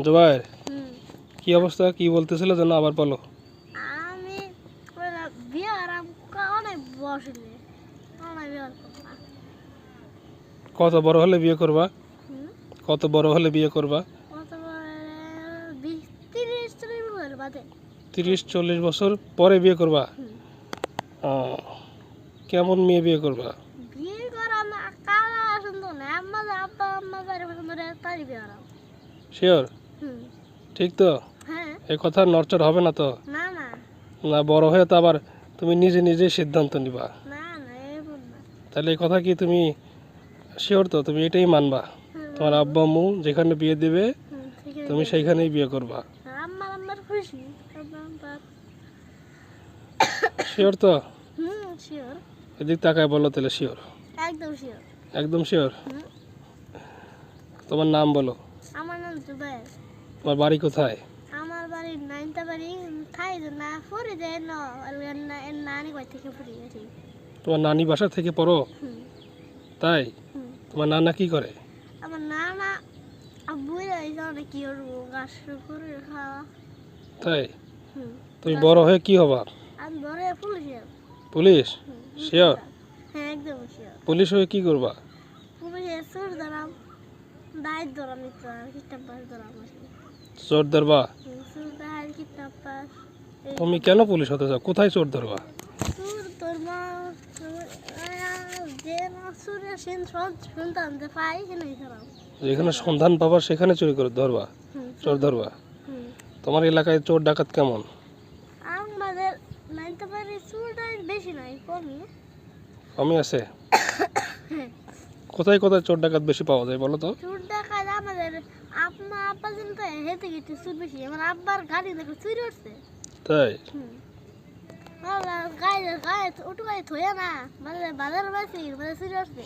জুবাইর, হুম। কি অবস্থা? কি বলতেছিল যেন আবার বলো। আমি বিয়ে আরাম অনেক বসলে অনেক বিয়ে করবো না। কত বড় হলে বিয়ে করবা? হুম। কত বড় হলে বিয়ে করবা? কত বড়? 30-40 বছর বাদে। 30-40 বছর পরে বিয়ে করবা? হুম। কেমন মেয়ে বিয়ে করবা? বিয়ে করা না কারা সুন্দর না আব্বা আম্মা যারা পছন্দ করে তারই বিয়ে আরাম। শিওর? হুম। ঠিক তো? হ্যাঁ। এই কথা নড়চড় হবে না তো? না না না, বড় হয়ে তো আবার তুমি নিজে নিজে সিদ্ধান্ত নিবা। না না এমন না। তাহলে এই কথা কি তুমি শিওর তো? তুমি এটাই মানবা? তোমার আব্বা আম্মু যেখানে বিয়ে দিবে তুমি সেইখানেই বিয়ে করবা? আমার খুশি। শিওর তো? শিওর। এদিক তাকায় বলো তাহলে শিওর? একদম শিওর। একদম শিওর? তোমার নাম বলো। আমার নাম জুবাইর। তোমার বাড়ি কোথায়? আমার বাড়ি নাইনটা বাড়ি খাই না পড়ে যায় না নানি বাড়ি থেকে পড়ে গেছি। তোমার নানি বাসা থেকে পড়ো? তাই? তোমার নানা কি করে? আমার নানা আব্বুই জানে কি করবো গাছ করে খাওয়া। তাই? তুমি বড় হয়ে কি হবা? আমি বড় পুলিশ। পুলিশ? শিওর? হ্যাঁ একদম শিওর। পুলিশ হয়ে কি করবা? পুলিশের চোর ধরাম দায়ের ধরাম কিতাব পাস ধরাম চোর ধরবা? চোর দায়ের কিতাব পাস। তুমি কেন পুলিশ হতে চাও? কোথায় চোর ধরবা? চোর ধরবা যে চোরের সন্তান যে পাই সেটাই ধরাম। যেখানে সন্ধান পাবা সেখানে চুরি করে ধরবা? চোর ধরবা? তোমার এলাকায় চোর ডাকাত কেমন? আমাদের নাইনতে পারি চোরটা বেশি নাই কমই। কমই আছে? কোথায় কোথায় চোর ডাকাত বেশি পাওয়া যায় বলো তো? চোর ডাকাত আমাদের আব্বা যেন তো হেঁটে গেছে চোর বেশি। আমার আব্বার গাড়ি দেখে চুরি উঠছে। তাই? গায়ে গায়ে ওটু গায়ে থয়ে না বাজার বাজার চুরি উঠছে।